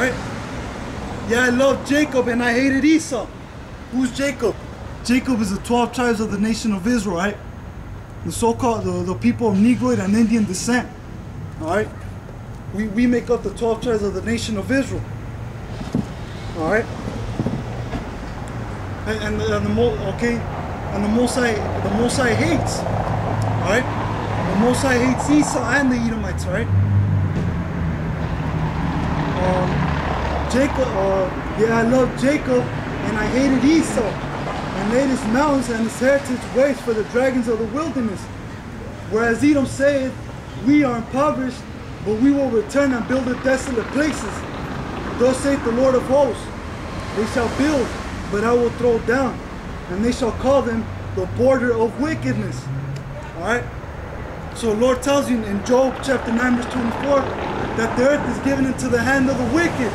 Alright? Yeah, I loved Jacob and I hated Esau. Who's Jacob? Jacob is the 12 tribes of the nation of Israel, right? The so-called, the people of Negroid and Indian descent. Alright? We make up the 12 tribes of the nation of Israel. Alright? And the Most High hates. Alright? The Most High hates Esau and the Edomites, right? Yeah, I loved Jacob and I hated Esau, and laid his mountains and his heritage waste for the dragons of the wilderness. Whereas Edom saith, we are impoverished, but we will return and build the desolate places. Thus saith the Lord of hosts, they shall build, but I will throw down, and they shall call them the border of wickedness. Alright? So the Lord tells you in Job chapter 9 verse 24 that the earth is given into the hand of the wicked.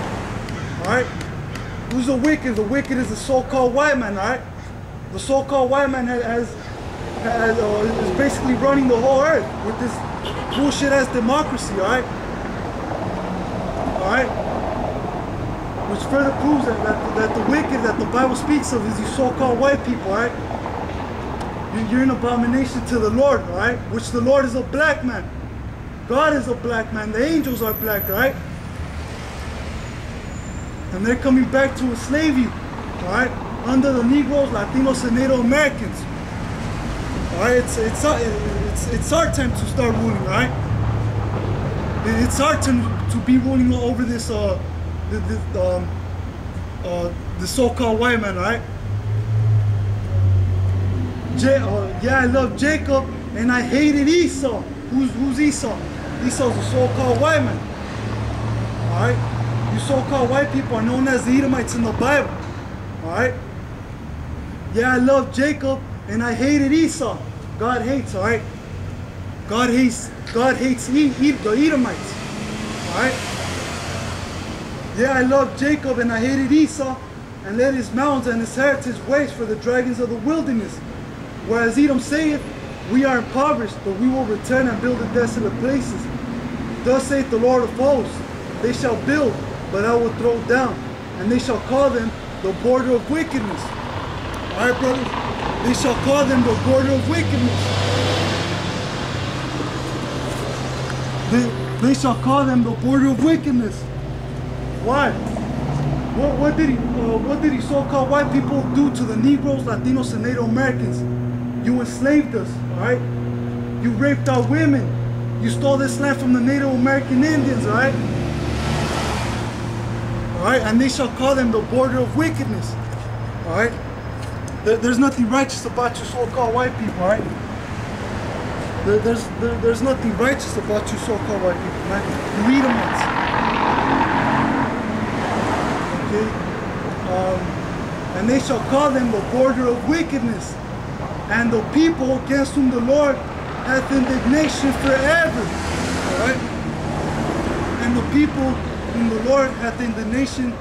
Alright? Who's the wicked? The wicked is the so-called white man, alright? The so-called white man is basically running the whole earth with this bullshit-ass democracy, alright? Alright? Which further proves that the wicked that the Bible speaks of is these so-called white people, alright? You're an abomination to the Lord, alright? Which the Lord is a black man. God is a black man. The angels are black, right? And they're coming back to enslave you, alright? Under the Negroes, Latinos, and Native Americans. Alright, it's our time to start ruling, right? It's our turn to be ruling over this the so-called white man, right? Yeah, I love Jacob and I hated Esau. Who's Esau? Esau's the so-called white man. Alright? You so-called white people are known as the Edomites in the Bible. Alright? Yeah, I love Jacob and I hated Esau. God hates, alright? God hates the Edomites. Alright? Yeah, I love Jacob and I hated Esau, and let his mountains and his heritage waste for the dragons of the wilderness. Whereas Edom saith, we are impoverished, but we will return and build the desolate places. Thus saith the Lord of hosts, they shall build, but I will throw down, and they shall call them the border of wickedness. Alright, brothers? They shall call them the border of wickedness. They shall call them the border of wickedness. Why? What did he so-called white people do to the Negroes, Latinos, and Native Americans? You enslaved us, alright? You raped our women. You stole this land from the Native American Indians, alright? Alright, and they shall call them the border of wickedness. Alright? There's nothing righteous about you so-called white people, alright? There's nothing righteous about you so-called white people, man. You Edomites. Okay? And they shall call them the border of wickedness, and the people against whom the Lord hath indignation forever. Alright? And the people whom the Lord hath indignation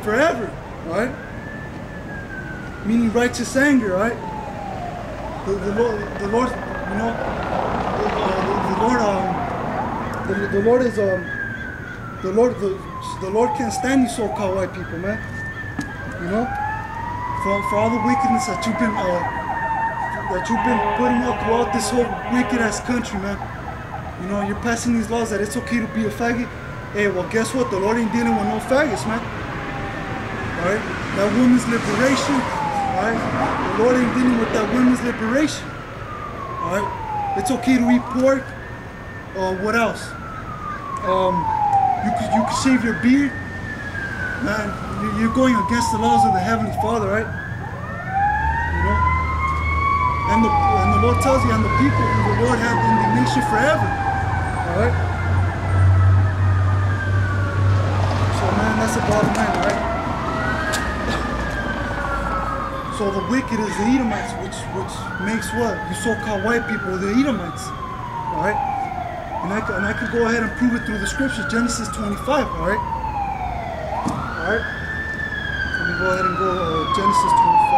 forever. Alright? Meaning righteous anger, right? The Lord, you know, the Lord can't stand you so-called white people, man. You know, for all the wickedness that you've been putting up throughout this whole wicked-ass country, man. You know, you're passing these laws that it's okay to be a faggot. Hey, well, guess what? The Lord ain't dealing with no faggots, man. All right, that women's liberation. Alright? The Lord ain't dealing with that women's liberation. Alright? It's okay to eat pork. What else? You could shave your beard. Man, you're going against the laws of the Heavenly Father, right? You know? And the Lord tells you, and the people who the Lord hath indignation forever. Alright? So man, that's the bottom line, alright? So the wicked is the Edomites, which makes what? You so-called white people, the Edomites. Alright? And I could go ahead and prove it through the scriptures, Genesis 25, alright? Alright? Let me go ahead and go Genesis 25.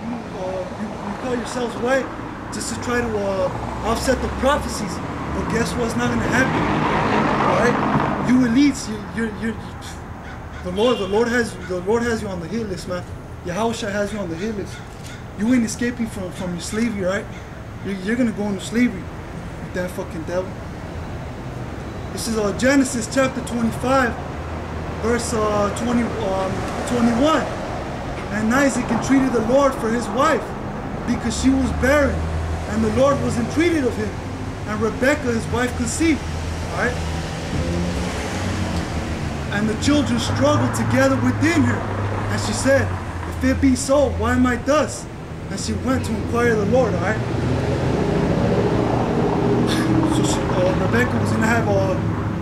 you call yourselves white just to try to offset the prophecies. But guess what's not going to happen? All right? You elites, the Lord has you on the hit list, man. Yahushua has you on the hit list. You ain't escaping from your slavery, right? You're going to go into slavery, you damn fucking devil. This is Genesis chapter 25, verse 21. And Isaac entreated the Lord for his wife, because she was barren, and the Lord was entreated of him. And Rebekah, his wife, conceived. All right? And the children struggled together within her. And she said, if it be so, why am I thus? And she went to inquire of the Lord. All right? So Rebekah was going to have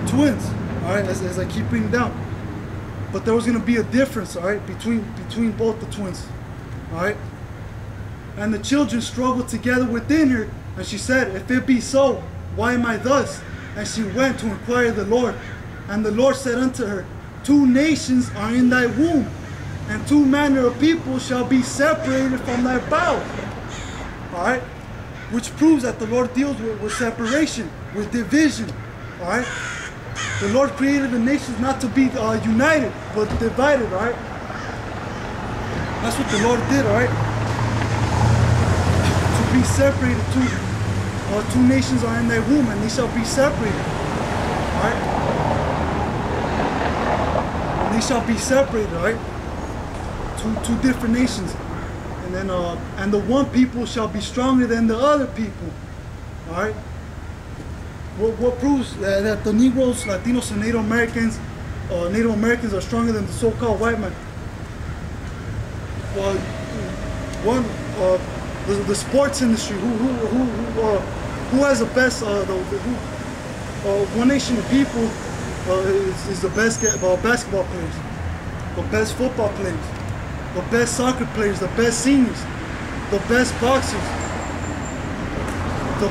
twins. All right? As I keep reading down. But there was going to be a difference, all right, between both the twins. All right? And the children struggled together within her. And she said, if it be so, why am I thus? And she went to inquire of the Lord. And the Lord said unto her, 2 nations are in thy womb, and 2 manner of people shall be separated from thy bowels. All right? Which proves that the Lord deals with separation, with division. All right? The Lord created the nations not to be united, but divided. All right? That's what the Lord did. All right? To be separated. 2 nations are in thy womb, and they shall be separated. All right? They shall be separated, right? Two different nations, and then and the one people shall be stronger than the other people. All right. What proves that the Negroes, Latinos, and Native Americans are stronger than the so-called white man? Well, the sports industry. Who has the best? One nation of people. Is the best basketball players, the best football players, the best soccer players, the best singers, the best boxers, the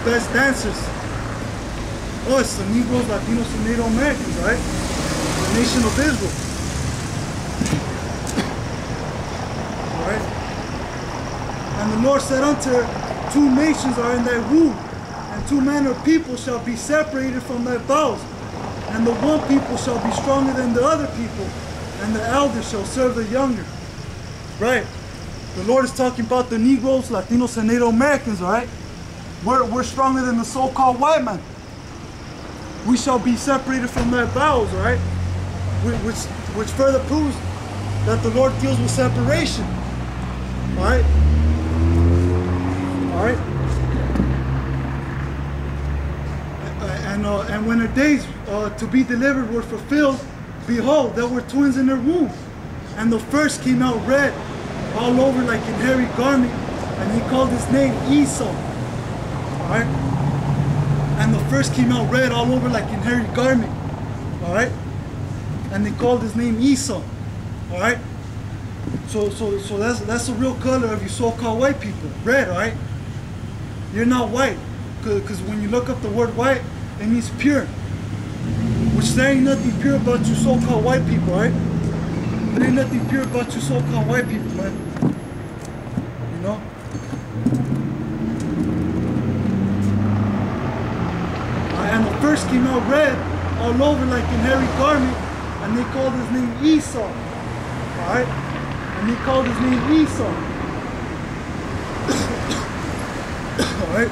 best dancers. Us, the Negroes, Latinos, and Native Americans, right? The nation of Israel. All right. And the Lord said unto her, 2 nations are in thy womb, and 2 manner of people shall be separated from thy bowels. And the one people shall be stronger than the other people, and the elder shall serve the younger. Right? The Lord is talking about the Negroes, Latinos, and Native Americans, all right? We're stronger than the so-called white man. We shall be separated from their bowels, all right? Which further proves that the Lord deals with separation. All right? All right? And when her days to be delivered were fulfilled, behold, there were twins in her womb. And the first came out red, all over like an hairy garment, and he called his name Esau. All right? And the first came out red, all over like an hairy garment. All right? And they called his name Esau. All right? So that's the real color of you so-called white people, red. All right? You're not white, because when you look up the word white, it means pure. Which there ain't nothing pure about you so-called white people, right? There ain't nothing pure about you so-called white people, man. You know? And the first came out red, all over like an hairy garment, and they called his name Esau. Alright? And they called his name Esau. Alright?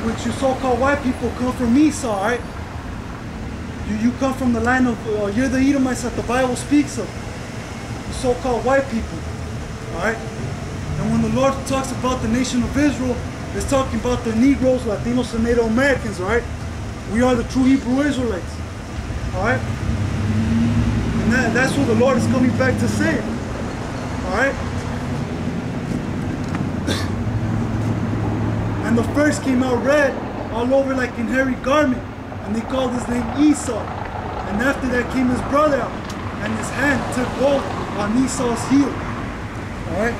Which you so-called white people come from Esau, alright? You come from the line of, you're the Edomites that the Bible speaks of. The so-called white people, alright? And when the Lord talks about the nation of Israel, it's talking about the Negroes, Latinos, and Native Americans, alright? We are the true Hebrew Israelites, alright? And that's what the Lord is coming back to save, alright? And the first came out red, all over like an hairy garment, and they called his name Esau. And after that came his brother out, and his hand took hold on Esau's heel. Alright?